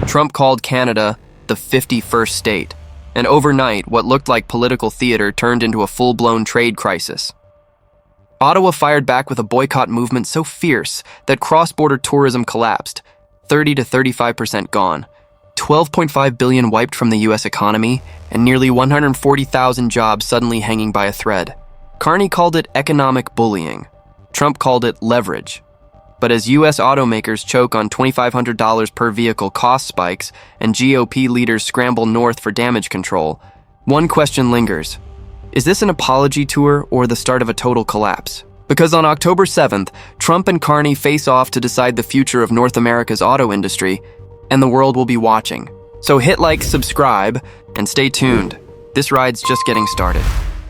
Trump called Canada the 51st state, and overnight, what looked like political theater turned into a full-blown trade crisis. Ottawa fired back with a boycott movement so fierce that cross-border tourism collapsed, 30 to 35% gone, $12.5 billion wiped from the U.S. economy, and nearly 140,000 jobs suddenly hanging by a thread. Carney called it economic bullying. Trump called it leverage. But as U.S. automakers choke on $2,500 per vehicle cost spikes and GOP leaders scramble north for damage control, one question lingers. Is this an apology tour or the start of a total collapse? Because on October 7th, Trump and Carney face off to decide the future of North America's auto industry, and the world will be watching. So hit like, subscribe, and stay tuned. This ride's just getting started.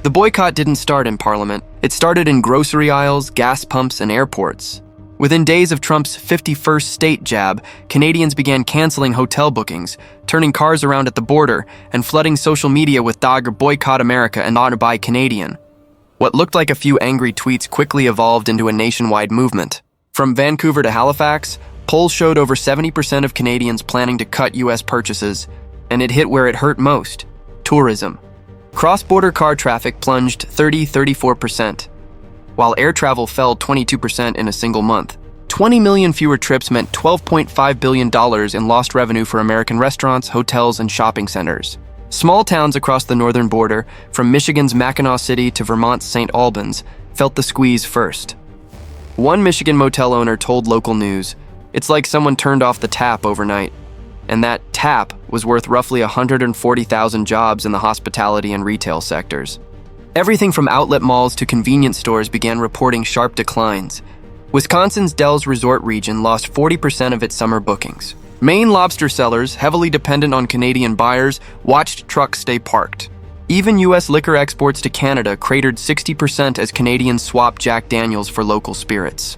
The boycott didn't start in Parliament. It started in grocery aisles, gas pumps, and airports. Within days of Trump's 51st state jab, Canadians began canceling hotel bookings, turning cars around at the border, and flooding social media with Boycott America and Not Buy Canadian. What looked like a few angry tweets quickly evolved into a nationwide movement. From Vancouver to Halifax, polls showed over 70% of Canadians planning to cut U.S. purchases, and it hit where it hurt most: tourism. Cross-border car traffic plunged 34%, while air travel fell 22% in a single month. 20 million fewer trips meant $12.5 billion in lost revenue for American restaurants, hotels, and shopping centers. Small towns across the northern border, from Michigan's Mackinac City to Vermont's St. Albans, felt the squeeze first. One Michigan motel owner told local news, "It's like someone turned off the tap overnight." And that tap was worth roughly 140,000 jobs in the hospitality and retail sectors. Everything from outlet malls to convenience stores began reporting sharp declines. Wisconsin's Dells Resort region lost 40% of its summer bookings. Maine lobster sellers, heavily dependent on Canadian buyers, watched trucks stay parked. Even U.S. liquor exports to Canada cratered 60% as Canadians swapped Jack Daniels for local spirits.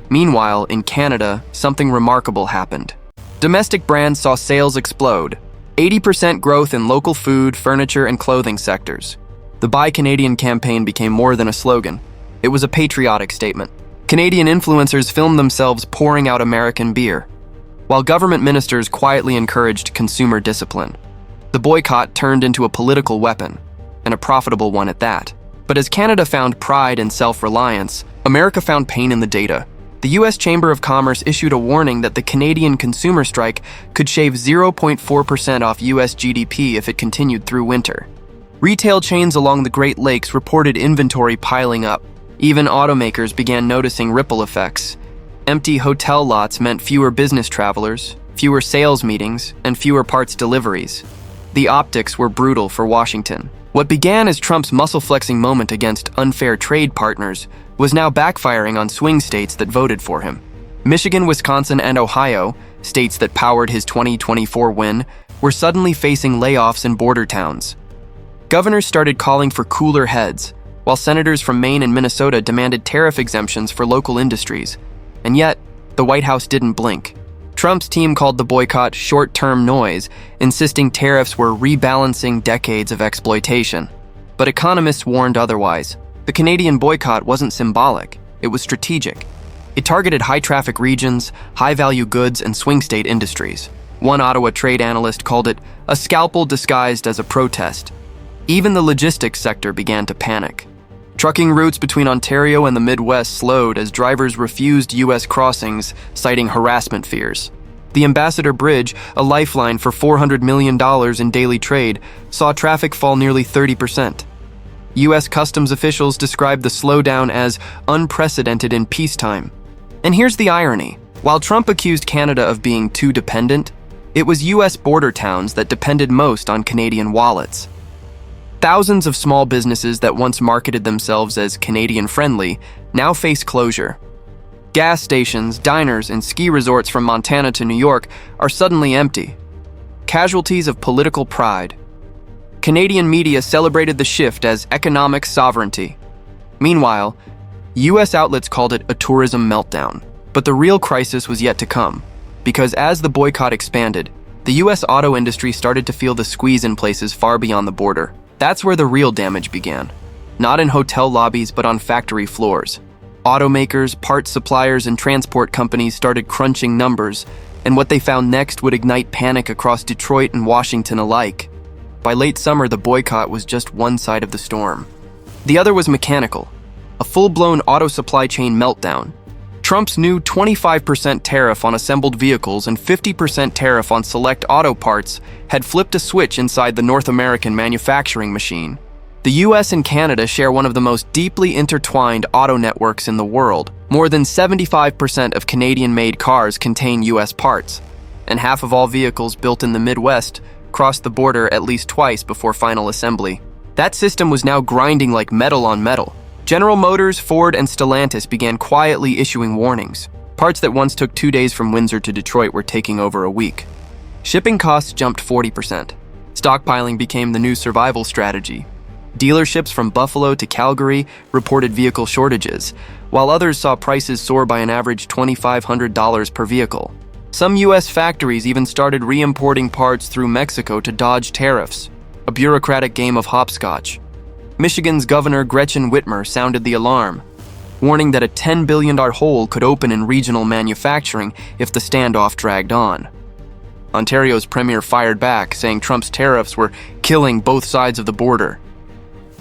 Meanwhile, in Canada, something remarkable happened. Domestic brands saw sales explode. 80% growth in local food, furniture, and clothing sectors. The Buy Canadian campaign became more than a slogan. It was a patriotic statement. Canadian influencers filmed themselves pouring out American beer, while government ministers quietly encouraged consumer discipline. The boycott turned into a political weapon, and a profitable one at that. But as Canada found pride and self-reliance, America found pain in the data. The U.S. Chamber of Commerce issued a warning that the Canadian consumer strike could shave 0.4% off U.S. GDP if it continued through winter. Retail chains along the Great Lakes reported inventory piling up. Even automakers began noticing ripple effects. Empty hotel lots meant fewer business travelers, fewer sales meetings, and fewer parts deliveries. The optics were brutal for Washington. What began as Trump's muscle-flexing moment against unfair trade partners was now backfiring on swing states that voted for him. Michigan, Wisconsin, and Ohio, states that powered his 2024 win, were suddenly facing layoffs in border towns. Governors started calling for cooler heads, while senators from Maine and Minnesota demanded tariff exemptions for local industries. And yet, the White House didn't blink. Trump's team called the boycott short-term noise, insisting tariffs were rebalancing decades of exploitation. But economists warned otherwise. The Canadian boycott wasn't symbolic, it was strategic. It targeted high-traffic regions, high-value goods, and swing state industries. One Ottawa trade analyst called it a scalpel disguised as a protest. Even the logistics sector began to panic. Trucking routes between Ontario and the Midwest slowed as drivers refused U.S. crossings, citing harassment fears. The Ambassador Bridge, a lifeline for $400 million in daily trade, saw traffic fall nearly 30%. U.S. customs officials described the slowdown as unprecedented in peacetime. And here's the irony. While Trump accused Canada of being too dependent, it was U.S. border towns that depended most on Canadian wallets. Thousands of small businesses that once marketed themselves as Canadian-friendly now face closure. Gas stations, diners, and ski resorts from Montana to New York are suddenly empty. Casualties of political pride. Canadian media celebrated the shift as economic sovereignty. Meanwhile, U.S. outlets called it a tourism meltdown. But the real crisis was yet to come, because as the boycott expanded, the U.S. auto industry started to feel the squeeze in places far beyond the border. That's where the real damage began. Not in hotel lobbies, but on factory floors. Automakers, parts suppliers, and transport companies started crunching numbers, and what they found next would ignite panic across Detroit and Washington alike. By late summer, the boycott was just one side of the storm. The other was mechanical, a full-blown auto supply chain meltdown. Trump's new 25% tariff on assembled vehicles and 50% tariff on select auto parts had flipped a switch inside the North American manufacturing machine. The US and Canada share one of the most deeply intertwined auto networks in the world. More than 75% of Canadian-made cars contain US parts, and half of all vehicles built in the Midwest cross the border at least twice before final assembly. That system was now grinding like metal on metal. General Motors, Ford, and Stellantis began quietly issuing warnings. Parts that once took 2 days from Windsor to Detroit were taking over a week. Shipping costs jumped 40%. Stockpiling became the new survival strategy. Dealerships from Buffalo to Calgary reported vehicle shortages, while others saw prices soar by an average $2,500 per vehicle. Some US factories even started re-importing parts through Mexico to dodge tariffs, a bureaucratic game of hopscotch. Michigan's Governor Gretchen Whitmer sounded the alarm, warning that a $10 billion hole could open in regional manufacturing if the standoff dragged on. Ontario's premier fired back, saying Trump's tariffs were killing both sides of the border.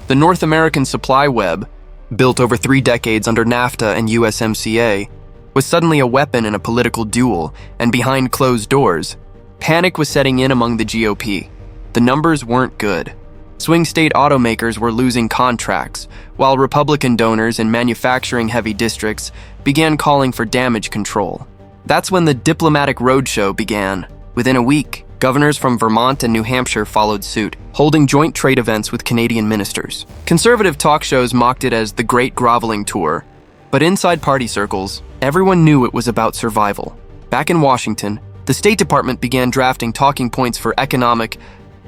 The North American supply web, built over 3 decades under NAFTA and USMCA, was suddenly a weapon in a political duel, and behind closed doors, panic was setting in among the GOP. The numbers weren't good. Swing state automakers were losing contracts, while Republican donors in manufacturing-heavy districts began calling for damage control. That's when the diplomatic roadshow began. Within a week, governors from Vermont and New Hampshire followed suit, holding joint trade events with Canadian ministers. Conservative talk shows mocked it as the Great Groveling Tour, but inside party circles, everyone knew it was about survival. Back in Washington, the State Department began drafting talking points for economic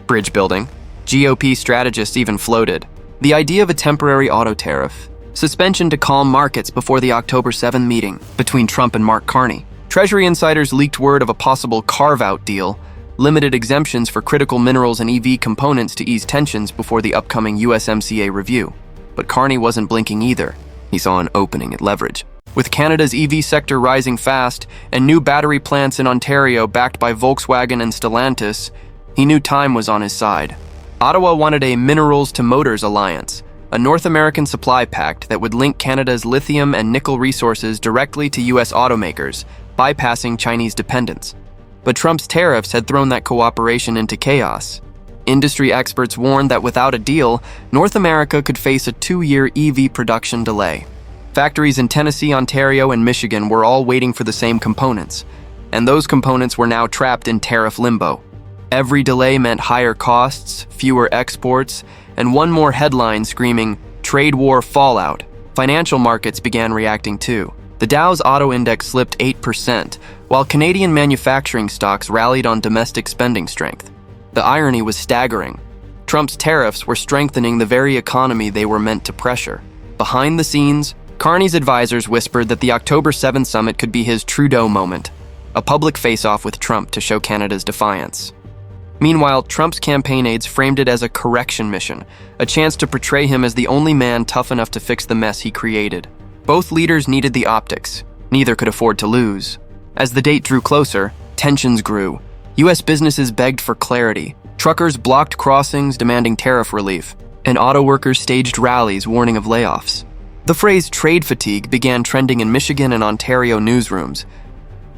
bridge building. GOP strategists even floated the idea of a temporary auto tariff, suspension to calm markets before the October 7 meeting between Trump and Mark Carney. Treasury insiders leaked word of a possible carve-out deal, limited exemptions for critical minerals and EV components to ease tensions before the upcoming USMCA review. But Carney wasn't blinking either. He saw an opening at leverage. With Canada's EV sector rising fast and new battery plants in Ontario backed by Volkswagen and Stellantis, he knew time was on his side. Ottawa wanted a Minerals to Motors alliance, a North American supply pact that would link Canada's lithium and nickel resources directly to US automakers, bypassing Chinese dependence. But Trump's tariffs had thrown that cooperation into chaos. Industry experts warned that without a deal, North America could face a 2-year EV production delay. Factories in Tennessee, Ontario, and Michigan were all waiting for the same components, and those components were now trapped in tariff limbo. Every delay meant higher costs, fewer exports, and one more headline screaming, "Trade war fallout." Financial markets began reacting too. The Dow's auto index slipped 8%, while Canadian manufacturing stocks rallied on domestic spending strength. The irony was staggering. Trump's tariffs were strengthening the very economy they were meant to pressure. Behind the scenes, Carney's advisors whispered that the October 7 summit could be his Trudeau moment, a public face-off with Trump to show Canada's defiance. Meanwhile, Trump's campaign aides framed it as a correction mission, a chance to portray him as the only man tough enough to fix the mess he created. Both leaders needed the optics. Neither could afford to lose. As the date drew closer, tensions grew. U.S. businesses begged for clarity. Truckers blocked crossings demanding tariff relief, and auto workers staged rallies warning of layoffs. The phrase trade fatigue began trending in Michigan and Ontario newsrooms.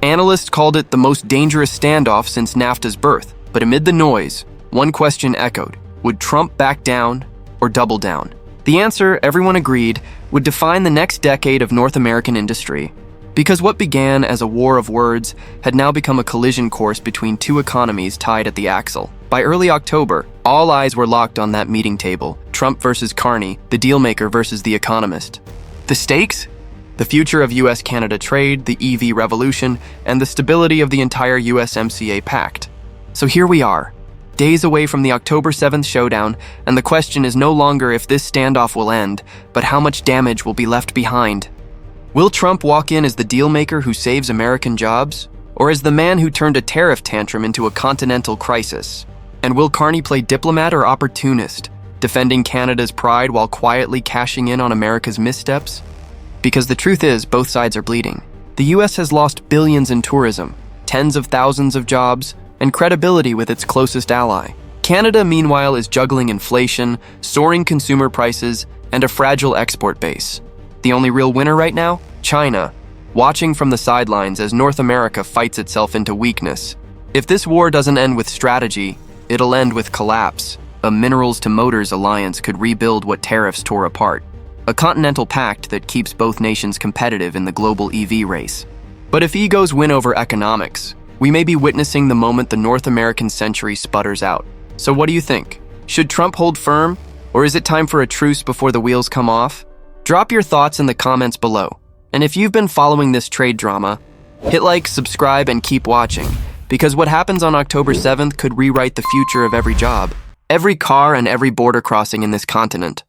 Analysts called it the most dangerous standoff since NAFTA's birth. But amid the noise, one question echoed: would Trump back down or double down? The answer, everyone agreed, would define the next decade of North American industry. Because what began as a war of words had now become a collision course between two economies tied at the axle. By early October, all eyes were locked on that meeting table: Trump versus Carney, the dealmaker versus the economist. The stakes? The future of US-Canada trade, the EV revolution, and the stability of the entire USMCA pact. So here we are, days away from the October 7th showdown, and the question is no longer if this standoff will end, but how much damage will be left behind. Will Trump walk in as the dealmaker who saves American jobs, or as the man who turned a tariff tantrum into a continental crisis? And will Carney play diplomat or opportunist, defending Canada's pride while quietly cashing in on America's missteps? Because the truth is, both sides are bleeding. The US has lost billions in tourism, tens of thousands of jobs and credibility with its closest ally. Canada, meanwhile, is juggling inflation, soaring consumer prices, and a fragile export base. The only real winner right now? China, watching from the sidelines as North America fights itself into weakness. If this war doesn't end with strategy, it'll end with collapse. A minerals to motors alliance could rebuild what tariffs tore apart. A continental pact that keeps both nations competitive in the global EV race. But if egos win over economics, we may be witnessing the moment the North American century sputters out. So what do you think? Should Trump hold firm, or is it time for a truce before the wheels come off? Drop your thoughts in the comments below. And if you've been following this trade drama, hit like, subscribe, and keep watching, because what happens on October 7th could rewrite the future of every job, every car, and every border crossing in this continent.